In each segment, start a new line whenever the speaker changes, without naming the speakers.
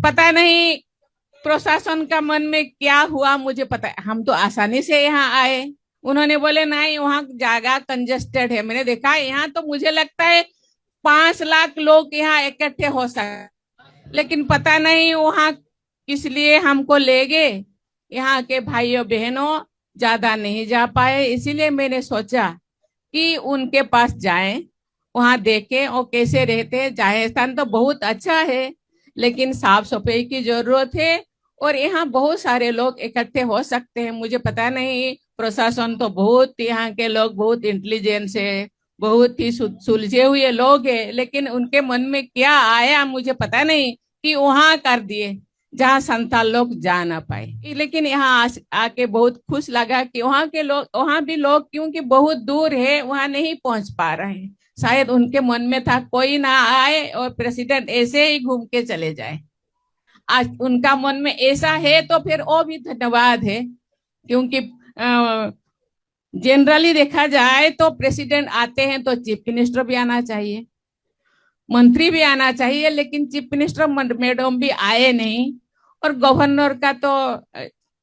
पता नहीं प्रशासन का मन में क्या हुआ, मुझे पता है। हम तो आसानी से यहाँ आए, उन्होंने बोले नहीं वहाँ जगह कंजेस्टेड है। मैंने देखा यहाँ तो मुझे लगता है 5 लाख लोग यहाँ इकट्ठे हो सकते, लेकिन पता नहीं वहाँ किस लिए हमको ले गए। यहाँ के भाइयों बहनों ज्यादा नहीं जा पाए, इसीलिए मैंने सोचा कि उनके पास जाएं, वहां देखें वो कैसे रहते हैं। राजस्थान तो बहुत अच्छा है, लेकिन साफ सफाई की जरूरत है, और यहाँ बहुत सारे लोग इकट्ठे हो सकते हैं। मुझे पता नहीं, प्रशासन तो बहुत, यहाँ के लोग बहुत इंटेलिजेंस है, बहुत ही सुलझे हुए लोग हैं, लेकिन उनके मन में क्या आया मुझे पता नहीं कि वहां कर दिए जहाँ संथाल लोग जा ना पाए। लेकिन यहाँ आके बहुत खुश लगा कि वहाँ के लोग, वहाँ भी लोग क्योंकि बहुत दूर है वहां नहीं पहुंच पा रहे हैं, शायद उनके मन में था कोई ना आए और प्रेसिडेंट ऐसे ही घूम के चले जाए। आज उनका मन में ऐसा है तो फिर वो भी धन्यवाद है, क्योंकि जनरली देखा जाए तो प्रेसिडेंट आते हैं तो चीफ मिनिस्टर भी आना चाहिए, मंत्री भी आना चाहिए, लेकिन चीफ मिनिस्टर मैडम भी आए नहीं, और गवर्नर का तो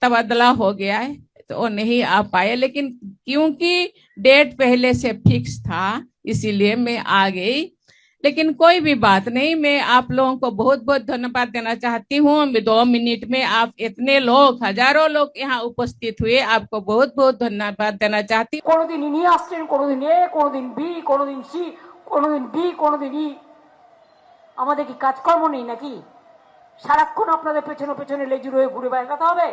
तबादला हो गया है तो वो नहीं आ पाए। लेकिन क्योंकि डेट पहले से फिक्स था इसीलिए मैं आ गई। लेकिन कोई भी बात नहीं, मैं आप लोगों को बहुत बहुत धन्यवाद देना चाहती हूँ। 2 मिनट में आप इतने लोग, हजारों लोग यहाँ उपस्थित हुए, आपको बहुत बहुत धन्यवाद देना चाहती हूँ।
কোনোদিন ইনি আসছেন, কোনোদিন এ, কোনোদিন বি, কোনোদিন সি, কোনোদিন ডি, কোনোদিন ই। আমাদের কি কাজকর্ম নেই নাকি? সারাক্ষণ আপনাদের পেছনে পেছনে লেজুর হয়ে ঘুরে বেড়াতে হবে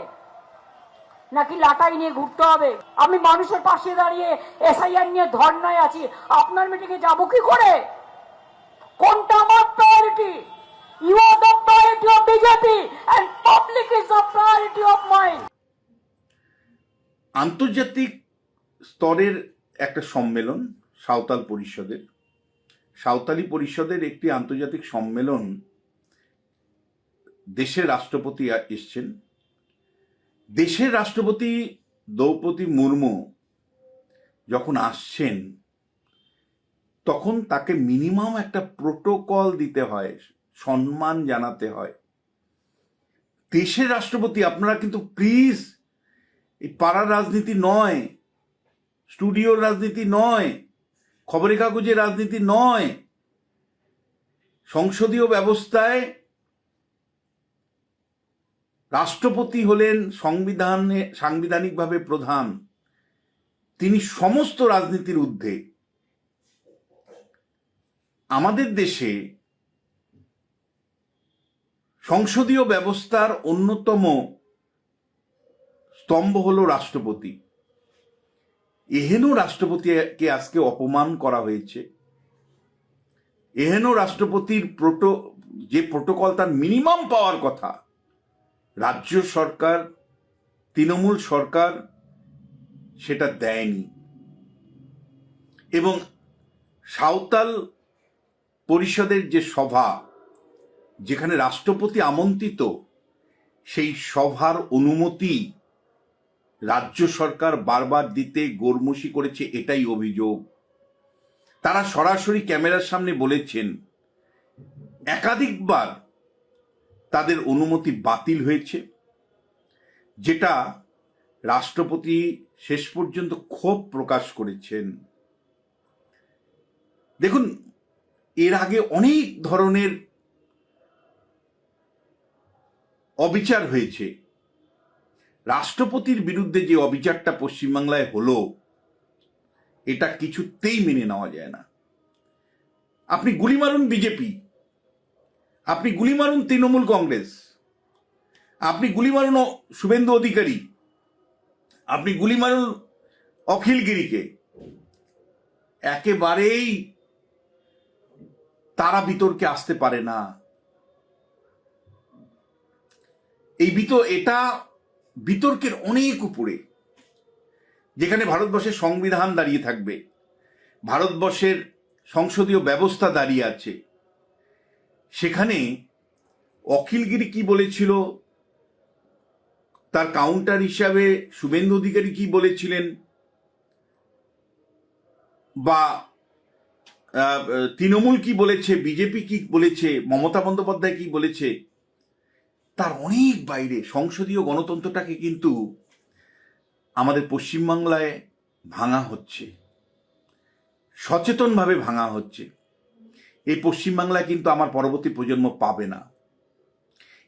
নাকি লাটাই নিয়ে ঘুরতে হবে? আমি মানুষের পাশে দাঁড়িয়ে এসআইআর নিয়ে ধর্নায় আছি, আপনার মিটিংয়ে যাব কি করে? কোনটা আমার priority? You are the priority of BJP and public is the priority of mind.
আন্তর্জাতিক স্তরের একটা সম্মেলন সাঁওতাল পরিষদের, সাঁওতালি পরিষদের একটি আন্তর্জাতিক সম্মেলন, দেশের রাষ্ট্রপতি এসছেন। দেশের রাষ্ট্রপতি দ্রৌপদী মুর্মু যখন আসছেন তখন তাকে মিনিমাম একটা প্রোটোকল দিতে হয়, সম্মান জানাতে হয়। দেশের রাষ্ট্রপতি, আপনারা কিন্তু প্লিজ, এই পাড়ার রাজনীতি নয়, স্টুডিওর রাজনীতি নয়, খবরের কাগজের রাজনীতি নয়, সংসদীয় ব্যবস্থায় রাষ্ট্রপতি হলেন সাংবিধানিকভাবে প্রধান, তিনি সমস্ত রাজনীতির ঊর্ধ্বে। আমাদের দেশে সংসদীয় ব্যবস্থার অন্যতম স্তম্ভ হলো রাষ্ট্রপতি। এহেন রাষ্ট্রপতিকে আজকে অপমান করা হয়েছে। এহেন রাষ্ট্রপতির যে প্রোটোকল তার মিনিমাম পাওয়ার কথা, রাজ্য সরকার, তৃণমূল সরকার সেটা দেয়নি। এবং সাঁওতাল পরিষদের যে সভা, যেখানে রাষ্ট্রপতি আমন্ত্রিত, সেই সভার অনুমতি রাজ্য সরকার বারবার দিতে গোরমুষি করেছে, এটাই অভিযোগ। তারা সরাসরি ক্যামেরার সামনে বলেছেন একাধিকবার তাদের অনুমতি বাতিল হয়েছে, যেটা রাষ্ট্রপতি শেষ পর্যন্ত ক্ষোভ প্রকাশ করেছেন। দেখুন, এর আগে অনেক ধরনের অবিচার হয়েছে। রাষ্ট্রপতির বিরুদ্ধে যে অবিচারটা পশ্চিমবাংলায় হলো, এটা কিছুতেই মেনে নেওয়া যায় না। আপনি গুলি মারুন বিজেপি, আপনি গুলি মারুন তৃণমূল কংগ্রেস, আপনি গুলি মারুন শুভেন্দু অধিকারী, আপনি গুলি মারুন অখিলগিরিকে, একেবারেই তারা বিতর্কে আসতে পারে না। এটা বিতর্কের অনেক উপরে, যেখানে ভারতবর্ষের সংবিধান দাঁড়িয়ে থাকবে, ভারতবর্ষের সংসদীয় ব্যবস্থা দাঁড়িয়ে আছে, সেখানে অখিলগিরি কি বলেছিল, তার কাউন্টার হিসাবে শুভেন্দু অধিকারী কি বলেছিলেন, বা তৃণমূল কি বলেছে, বিজেপি কি বলেছে, মমতা বন্দ্যোপাধ্যায় কি বলেছে, তার অনেক বাইরে সংসদীয় গণতন্ত্রটাকে কিন্তু আমাদের পশ্চিমবাংলায় ভাঙা হচ্ছে, সচেতনভাবে ভাঙা হচ্ছে। এই পশ্চিমবাংলায় কিন্তু আমার পরবর্তী প্রজন্ম পাবে না।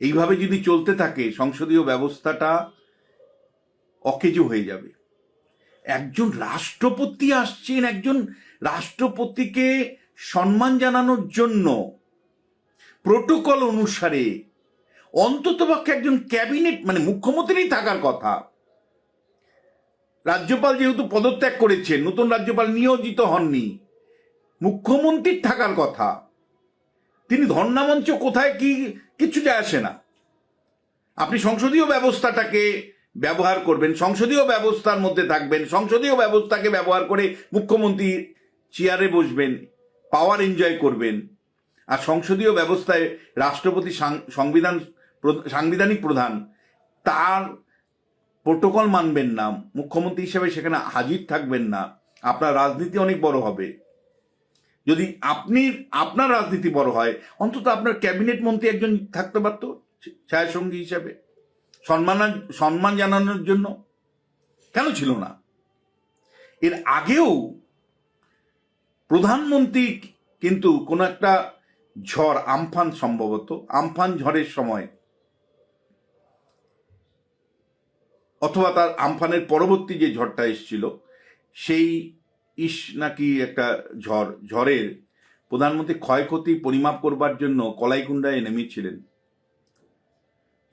এইভাবে যদি চলতে থাকে সংসদীয় ব্যবস্থাটা অকেজো হয়ে যাবে। একজন রাষ্ট্রপতি আসছেন, একজন রাষ্ট্রপতিকে সম্মান জানানোর জন্য প্রোটোকল অনুসারে অন্ততপক্ষে একজন ক্যাবিনেট মানে মুখ্যমন্ত্রী থাকার কথা। রাজ্যপাল যেহেতু পদত্যাগ করেছেন, নতুন রাজ্যপাল নিয়োজিত হননি, মুখ্যমন্ত্রীর থাকার কথা। তিনি ধর্ণামঞ্চ কোথায় কি কিচ্ছু যায় আসে না। আপনি সংসদীয় ব্যবস্থাটাকে ব্যবহার করবেন, সংসদীয় ব্যবস্থার মধ্যে থাকবেন, সংসদীয় ব্যবস্থাকে ব্যবহার করে মুখ্যমন্ত্রী চেয়ারে বসবেন, পাওয়ার এনজয় করবেন। আর সংসদীয় ব্যবস্থায় রাষ্ট্রপতি সাংবিধানিক প্রধান, তার প্রোটোকল মানবেন না, মুখ্যমন্ত্রী হিসেবে সেখানে হাজির থাকবেন না। আপনার রাজনীতি অনেক বড় হবে। যদি আপনার রাজনীতি বড় হয়, অন্তত আপনার ক্যাবিনেট মন্ত্রী একজন থাকতে পারতো ছায়াসঙ্গী হিসেবে, সম্মান জানানোর জন্য। কেন ছিল না? এর আগেও প্রধানমন্ত্রী কিন্তু কোনো একটা ঝড়, আমফান, সম্ভবত আমফান ঝড়ের সময় অথবা তার আমফানের পরবর্তী যে ঝড়টা এসেছিল, সেই নাকি একটা ঝড়ের প্রধানমন্ত্রী ক্ষয়ক্ষতি পরিমাপ করবার জন্য কলাইকুণ্ডায় নেমেছিলেন।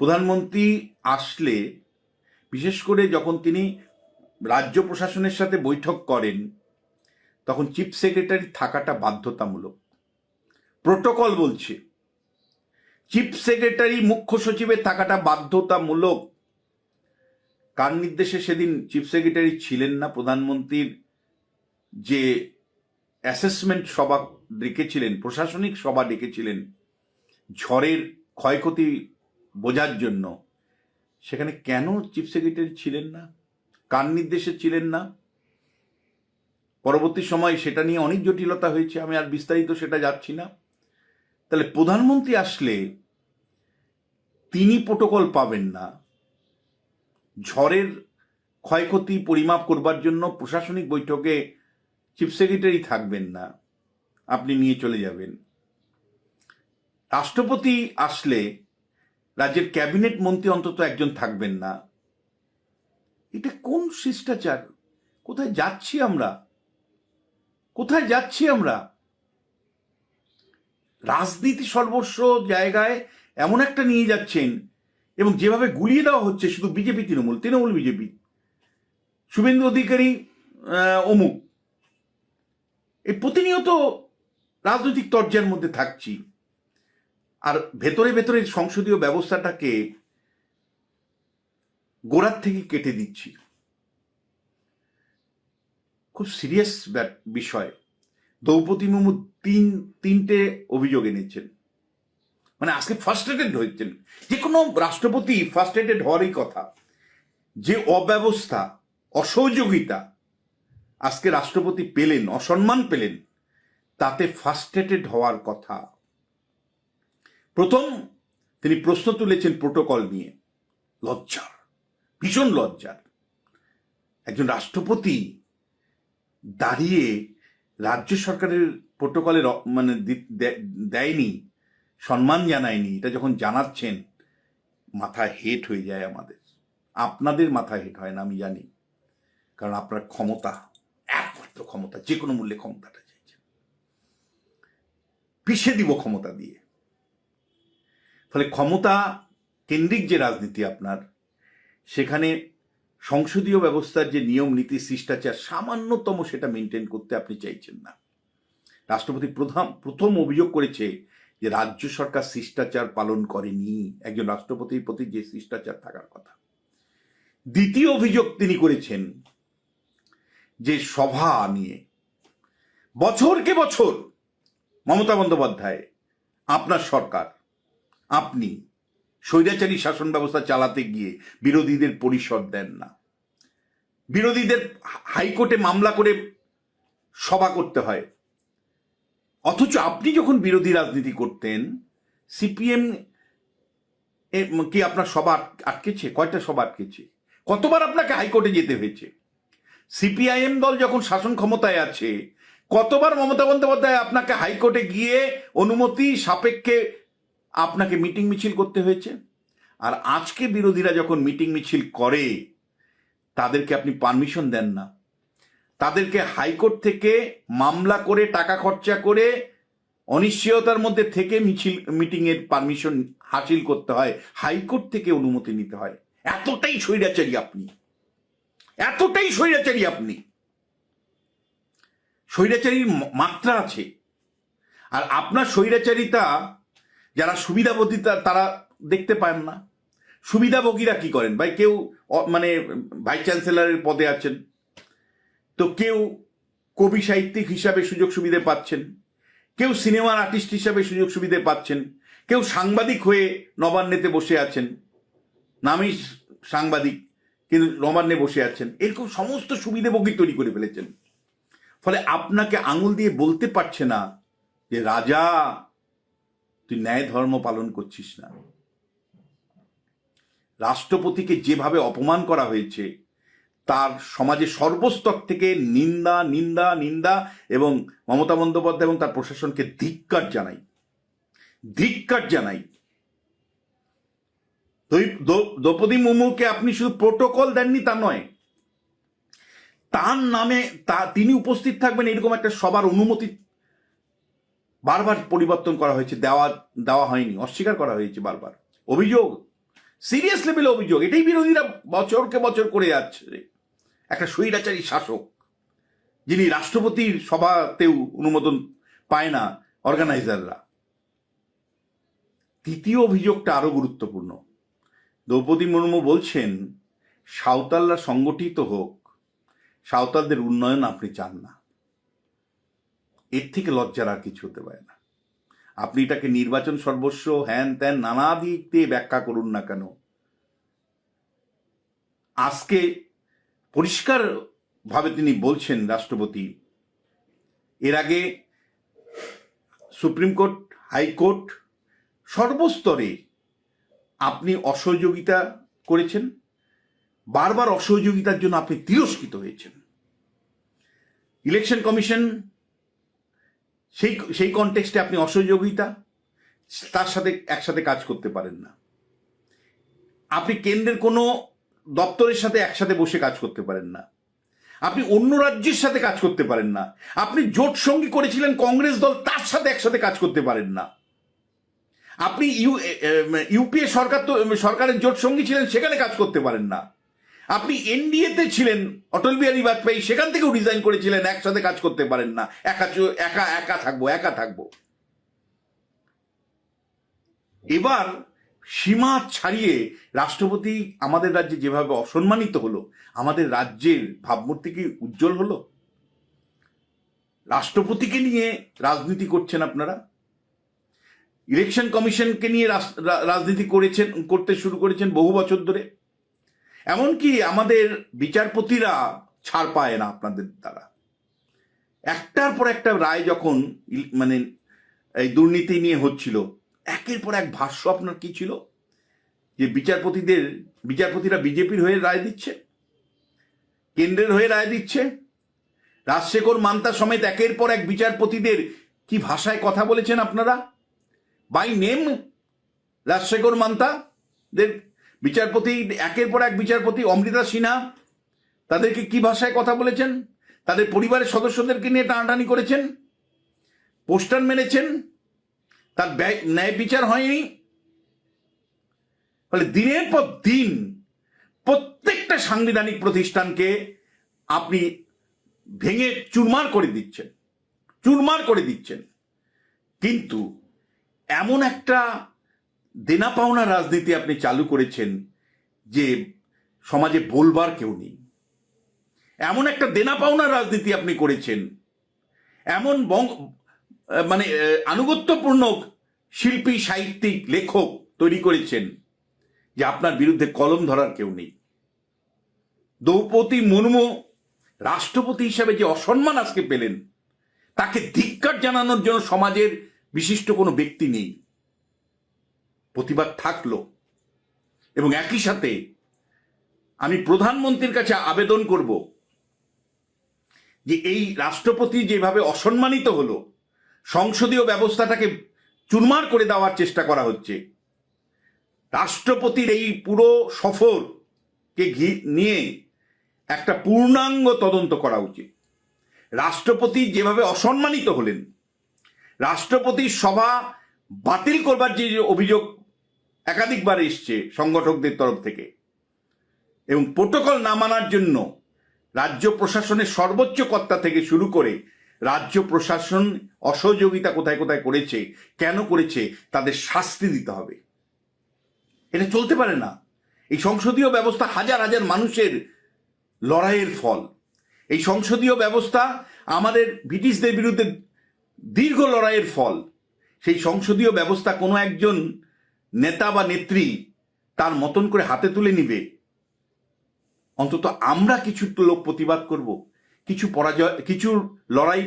প্রধানমন্ত্রী আসলে, বিশেষ করে যখন তিনি রাজ্য প্রশাসনের সাথে বৈঠক করেন, তখন চিফ সেক্রেটারি থাকাটা বাধ্যতামূলক। প্রোটোকল বলছে চিফ সেক্রেটারি, মুখ্য সচিবের থাকাটা বাধ্যতামূলক। কার নির্দেশে সেদিন চিফ সেক্রেটারি ছিলেন না? প্রধানমন্ত্রীর যে অ্যাসেসমেন্ট সভা ডেকেছিলেন, প্রশাসনিক সভা ডেকেছিলেন ঝড়ের ক্ষয়ক্ষতি বোঝার জন্য, সেখানে কেন চিফ সেক্রেটারি ছিলেন না? কার নির্দেশে ছিলেন না? পরবর্তী সময় সেটা নিয়ে অনেক জটিলতা হয়েছে, আমি আর বিস্তারিত সেটা যাচ্ছি না। তাহলে প্রধানমন্ত্রী আসলে তিনি প্রোটোকল পাবেন না, ঝড়ের ক্ষয়ক্ষতি পরিমাপ করবার জন্য প্রশাসনিক বৈঠকে চিফ সেক্রেটারি থাকবেন না, আপনি নিয়ে চলে যাবেন। রাষ্ট্রপতি আসলে রাজ্যের ক্যাবিনেট মন্ত্রী অন্তত একজন থাকবেন না। এটা কোন শিষ্টাচার? কোথায় যাচ্ছি আমরা? কোথায় যাচ্ছি আমরা? রাজনীতি সর্বস্ব জায়গায় এমন একটা নিয়ে যাচ্ছেন, এবং যেভাবে গুলিয়ে দেওয়া হচ্ছে শুধু বিজেপি, তৃণমূল বিজেপি, শুভেন্দু অধিকারী অমুক, এই প্রতিনিয়ত রাজনৈতিক তর্জার মধ্যে থাকছি। আর ভেতরে ভেতরে সংসদীয় ব্যবস্থাটাকে গোড়ার থেকে কেটে দিচ্ছি। খুব সিরিয়াস বিষয়। দ্রৌপদী মুর্মু তিনটে অভিযোগ এনেছেন, মানে আজকে ফার্স্ট্রেটেড হয়েছেন। যে কোনো রাষ্ট্রপতি ফার্স্ট্রেটেড হওয়ারই কথা। যে অব্যবস্থা, অসহযোগিতা আজকে রাষ্ট্রপতি পেলেন, অসম্মান পেলেন, তাতে ফার্স্ট্রেটেড হওয়ার কথা। প্রথম তিনি প্রশ্ন তুলেছেন প্রোটোকল নিয়ে। লজ্জার, ভীষণ লজ্জার। একজন রাষ্ট্রপতি দাঁড়িয়ে রাজ্য সরকারের প্রোটোকলের মানে দেয়নি, সম্মান জানায়নি, এটা যখন জানাচ্ছেন, মাথা হেট হয়ে যায় আমাদের। আপনাদের মাথা হেট হয় না, আমি জানি, কারণ আপনার ক্ষমতা, একমাত্র ক্ষমতা, যে কোনো মূল্যে ক্ষমতাটা চাইছেন, পিষে দিব ক্ষমতা দিয়ে। ফলে ক্ষমতা কেন্দ্রিক যে রাজনীতি আপনার, সেখানে সংসদীয় ব্যবস্থার যে নিয়ম নীতি শিষ্টাচার সামান্যতম সেটা মেনটেন করতে আপনি চাইছেন না। রাষ্ট্রপতি প্রথম অভিযোগ করেছে যে রাজ্য সরকার শিষ্টাচার পালন করেনি, একজন রাষ্ট্রপতির প্রতি যে শিষ্টাচার থাকার কথা। দ্বিতীয় অভিযোগ তিনি করেছেন যে সভা নিয়ে বছরকে বছর মমতা বন্দ্যোপাধ্যায়, আপনার সরকার, আপনি স্বৈরাচারী শাসন ব্যবস্থা চালাতে গিয়ে বিরোধীদের পরিসর দেন না। বিরোধীদের হাইকোর্টে মামলা করে সভা করতে হয়। অথচ আপনি যখন বিরোধী রাজনীতি করতেন, সিপিএম কি আপনার সভা আটকেছে? কয়টা সভা আটকেছে? কতবার আপনাকে হাইকোর্টে যেতে হয়েছে? সিপিআইএম দল যখন শাসন ক্ষমতায় আছে, কতবার মমতা বন্দ্যোপাধ্যায় আপনাকে হাইকোর্টে গিয়ে অনুমতি সাপেক্ষে আপনাকে মিটিং মিছিল করতে হয়েছে? আর আজকে বিরোধীরা যখন মিটিং মিছিল করে, তাদেরকে আপনি পারমিশন দেন না। তাদেরকে হাইকোর্ট থেকে মামলা করে টাকা খরচা করে অনিশ্চয়তার মধ্যে থেকে মিটিংয়ের পারমিশন হাসিল করতে হয়, হাইকোর্ট থেকে অনুমতি নিতে হয়। এতটাই স্বৈরাচারী আপনি, এতটাই স্বৈরাচারী আপনি। স্বৈরাচারীর মাত্রা আছে। আর আপনার স্বৈরাচারিতা যারা সুবিধাভোগী তারা দেখতে পান না। সুবিধাভোগীরা কি করেন ভাই? কেউ মানে ভাইস চ্যান্সেলরের পদে আছেন, তো কেউ কবি সাহিত্যিক হিসাবে সুযোগ সুবিধা পাচ্ছেন, কেউ সিনেমার আর্টিস্ট হিসাবে সুযোগ সুবিধা পাচ্ছেন, কেউ সাংবাদিক হয়ে নবান্নেতে বসে আছেন, নামই সাংবাদিক কিন্তু নবান্নে বসে আছেন। এরকম সমস্ত সুবিধাভোগী তৈরি করে ফেলেছেন। ফলে আপনাকে আঙুল দিয়ে বলতে পারছে না যে রাজা তুই ন্যায় ধর্ম পালন করছিস না। রাষ্ট্রপতিকে যেভাবে অপমান করা হয়েছে, তার সমাজের সর্বস্তর থেকে নিন্দা নিন্দা নিন্দা, এবং মমতা বন্দ্যোপাধ্যায় এবং তার প্রশাসনকে ধিক্কার জানাই, ধিক্কার জানাই। দ্রৌপদী মুর্মুকে আপনি শুধু প্রোটোকল দেননি তা নয়, তার নামে তিনি উপস্থিত থাকবেন এরকম একটা সবার অনুমতি বারবার পরিবর্তন করা হয়েছে, দেওয়া হয়নি, অস্বীকার করা হয়েছে বারবার। অভিযোগ, সিরিয়াস লেভেলে অভিযোগ। এটাই বিরোধীরা বছরকে বছর করে যাচ্ছে। একটা স্বৈরাচারী শাসক যিনি রাষ্ট্রপতির সভাতেও অনুমোদন পায় না অর্গানাইজাররা। তৃতীয় অভিযোগটা আরো গুরুত্বপূর্ণ। দ্রৌপদী মুর্মু বলছেন সাঁওতালরা সংগঠিত হোক, সাঁওতালদের উন্নয়ন আপনি চান না। এর থেকে লজ্জার আর কিছু হতে পারে না। আপনি এটাকে নির্বাচন সর্বস্ব হ্যান ত্যান নানা দিক দিয়ে ব্যাখ্যা করুন না কেন, আজকে পরিষ্কার ভাবে তিনি বলছেন রাষ্ট্রপতি। এর আগে সুপ্রিম কোর্ট, হাইকোর্ট সর্বস্তরে আপনি অসহযোগিতা করেছেন, বারবার অসহযোগিতার জন্য আপনি তিরস্কৃত হয়েছেন। ইলেকশন কমিশন সেই কনটেক্সটে আপনি অসহযোগিতা, তার সাথে একসাথে কাজ করতে পারেন না। আপনি কেন্দ্রের কোনো দপ্তরের সাথে একসাথে বসে কাজ করতে পারেন না। আপনি অন্য রাজ্যের সাথে কাজ করতে পারেন না। আপনি জোট সঙ্গী করেছিলেন কংগ্রেস দল, তার সাথে একসাথে কাজ করতে পারেন না। আপনি ইউপিএ সরকারের জোট সঙ্গী ছিলেন, সেখানে কাজ করতে পারেন না। আপনি এনডিএতে ছিলেন, অটল বিহারী বাজপেয়ী, সেখান থেকেও রিজাইন করেছিলেন, একসাথে কাজ করতে পারেন না। একা থাকবো। এবার সীমা ছাড়িয়ে রাষ্ট্রপতি আমাদের রাজ্যে যেভাবে অসম্মানিত হলো, আমাদের রাজ্যের ভাবমূর্তি কি উজ্জ্বল হলো? রাষ্ট্রপতিকে নিয়ে রাজনীতি করছেন আপনারা, ইলেকশন কমিশনকে নিয়ে রাজনীতি করতে শুরু করেছেন বহু বছর ধরে। এমনকি আমাদের বিচারপতিরা ছাড় পায় না আপনাদের দ্বারা। একটার পর একটা রায় যখন মানে এই দুর্নীতি নিয়ে হচ্ছিল, একের পর এক ভাষ্য আপনার কি ছিল যে বিচারপতিরা বিজেপির হয়ে রায় দিচ্ছে, কেন্দ্রের হয়ে রায় দিচ্ছে। রাজশেখর মান্তা সমেত একের পর এক বিচারপতিদের কি ভাষায় কথা বলেছেন আপনারা? বাই নেম রাজশেখর মান্তাদের বিচারপতি, একের পর এক বিচারপতি, অমৃতা সিনহা, তাদেরকে কি ভাষায় কথা বলেছেন? তাদের পরিবারের সদস্যদেরকে নিয়ে টানাটানি করেছেন, পোস্টার মেরেছেন, তার ন্যায় বিচার হয়নি। ফলে দিনের পর দিন প্রত্যেকটা সাংবিধানিক প্রতিষ্ঠানকে আপনি ভেঙে চুরমার করে দিচ্ছেন। কিন্তু এমন একটা দেনা পাওনা রাজনীতি আপনি চালু করেছেন যে সমাজে বলবার কেউ নেই। এমন একটা দেনা পাওনা রাজনীতি আপনি করেছেন, এমন মানে আনুগত্যপূর্ণ শিল্পী, সাহিত্যিক, লেখক তৈরি করেছেন যে আপনার বিরুদ্ধে কলম ধরার কেউ নেই। দ্রৌপদী মুর্মু রাষ্ট্রপতি হিসাবে যে অসম্মান আজকে পেলেন, তাকে ধিক্কার জানানোর জন্য সমাজের বিশিষ্ট কোনো ব্যক্তি নেই। প্রতিবাদ থাকলো, এবং একই সাথে আমি প্রধানমন্ত্রীর কাছে আবেদন করব যে এই রাষ্ট্রপতি যেভাবে অসম্মানিত হলো, সংসদীয় ব্যবস্থাটাকে চুরমার করে দেওয়ার চেষ্টা করা হচ্ছে, রাষ্ট্রপতির এই পুরো সফরকে নিয়ে একটা পূর্ণাঙ্গ তদন্ত করা উচিত। রাষ্ট্রপতি যেভাবে অসম্মানিত হলেন, রাষ্ট্রপতির সভা বাতিল করবার যে অভিযোগ একাধিকবার এসছে সংগঠকদের তরফ থেকে, এবং প্রোটোকল না মানার জন্য রাজ্য প্রশাসনের সর্বোচ্চ কর্তা থেকে শুরু করে রাজ্য প্রশাসন অসহযোগিতা কোথায় কোথায় করেছে, কেন করেছে, তাদের শাস্তি দিতে হবে। এটা চলতে পারে না। এই সংসদীয় ব্যবস্থা হাজার হাজার মানুষের লড়াইয়ের ফল। এই সংসদীয় ব্যবস্থা আমাদের ব্রিটিশদের বিরুদ্ধে দীর্ঘ লড়াইয়ের ফল। সেই সংসদীয় ব্যবস্থা কোনো একজন নেতা বা নেত্রী তার মতন করে হাতে তুলে নিবে। অন্তত আমরা কিছু লোক প্রতিবাদ করব, কিছু লড়াই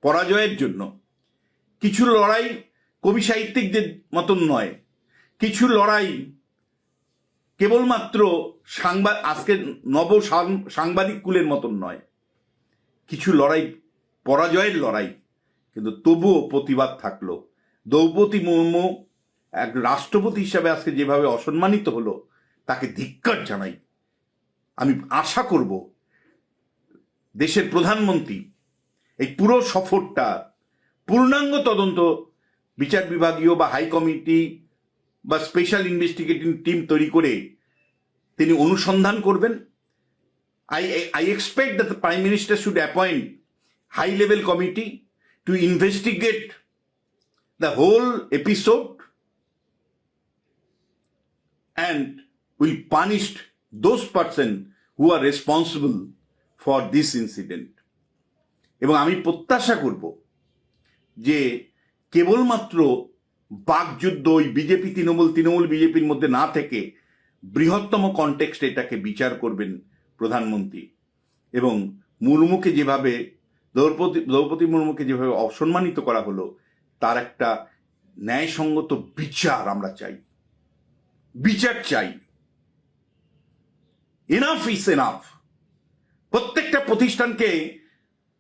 পরাজয়ের জন্য, কিছু লড়াই কবি সাহিত্যিকদের মতন নয়, কিছু লড়াই কেবলমাত্র আজকের নব সাংবাদিক কুলের মতন নয়, কিছু লড়াই পরাজয়ের লড়াই। কিন্তু তবুও প্রতিবাদ থাকলো। দ্রৌপদী মুর্মু এক রাষ্ট্রপতি হিসাবে আজকে যেভাবে অসম্মানিত হলো, তাকে ধিক্কার জানাই। আমি আশা করব দেশের প্রধানমন্ত্রী এই পুরো সফরটা পূর্ণাঙ্গ তদন্ত বিচার বিভাগীয় বা হাই কমিটি বা স্পেশাল ইনভেস্টিগেটিং টিম তৈরি করে তিনি অনুসন্ধান করবেন। I expect that the Prime Minister should appoint high-level committee to investigate the whole episode and will punish those persons who are responsible for this incident. এবং আমি প্রত্যাশা করব যে কেবলমাত্র বাকযুদ্ধ ওই বিজেপি তৃণমূল বিজেপির মধ্যে না থেকে বৃহত্তম কনটেক্সটে এটাকে বিচার করবেন প্রধানমন্ত্রী, এবং মুর্মুকে যেভাবে দ্রৌপদী মুর্মুকে যেভাবে অসম্মানিত করা হলো, তার একটা ন্যায়সঙ্গত বিচার আমরা চাই। বিচার চাই। Enough is enough. প্রত্যেকটা প্রতিষ্ঠানকে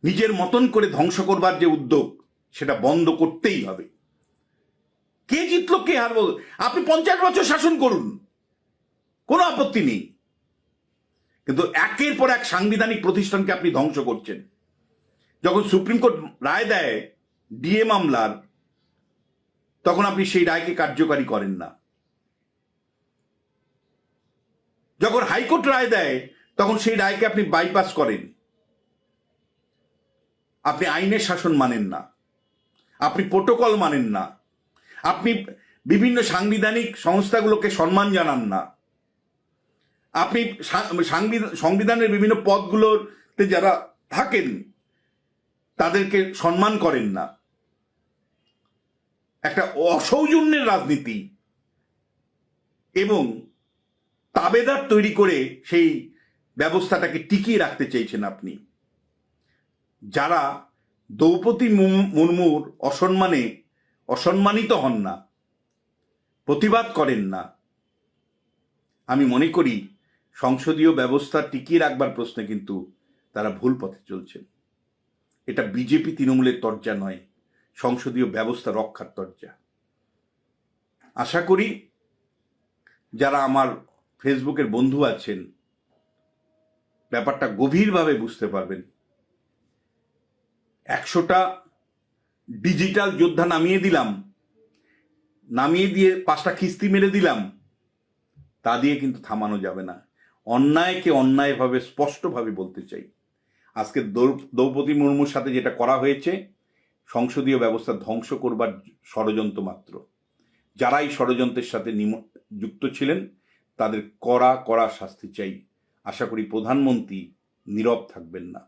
নিজের মতন করে ধ্বংস করবার যে উদ্যোগ, সেটা বন্ধ করতেই হবে। কে জিতলো কে হারবো, আপনি 50 বছর শাসন করুন, কোনো আপত্তি নেই, কিন্তু একের পর এক সাংবিধানিক প্রতিষ্ঠানকে আপনি ধ্বংস করছেন। যখন সুপ্রিম কোর্ট রায় দেয় ডিএ মামলার, তখন আপনি সেই রায়কে কার্যকারী করেন না। যখন হাইকোর্ট রায় দেয়, তখন সেই রায়কে আপনি বাইপাস করেন। আপনি আইনের শাসন মানেন না, আপনি প্রোটোকল মানেন না, আপনি বিভিন্ন সাংবিধানিক সংস্থাগুলোকে সম্মান জানান না, আপনি সংবিধানের বিভিন্ন পদগুলোতে যারা থাকেন তাদেরকে সম্মান করেন না। একটা অসৌজন্যের রাজনীতি এবং তাবেদার তৈরি করে সেই ব্যবস্থাটাকে টিকিয়ে রাখতে চাইছেন আপনি। যারা দ্রৌপদী মুর্মুর অসম্মানিত হন না, প্রতিবাদ করেন না, আমি মনে করি সংসদীয় ব্যবস্থা টিকিয়ে রাখবার প্রশ্নে কিন্তু তারা ভুল পথে চলছেন। এটা বিজেপি তৃণমূলের তরজা নয়, সংসদীয় ব্যবস্থা রক্ষার তরজা। আশা করি যারা আমার ফেসবুকের বন্ধু আছেন ব্যাপারটা গভীরভাবে বুঝতে পারবেন। 100টা ডিজিটাল যোদ্ধা নামিয়ে দিয়ে 5টা খিস্তি মেরে দিলাম, তা দিয়ে কিন্তু থামানো যাবে না। অন্যায়কে অন্যায়ভাবে স্পষ্টভাবে বলতে চাই। আজকে দ্রৌপদী মুর্মুর সাথে যেটা করা হয়েছে, সংসদীয় ব্যবস্থা ধ্বংস করবার ষড়যন্ত্র মাত্র। যারা এই ষড়যন্ত্রের সাথে যুক্ত ছিলেন তাদের কড়া শাস্তি চাই। আশা করি প্রধানমন্ত্রী নীরব থাকবেন না।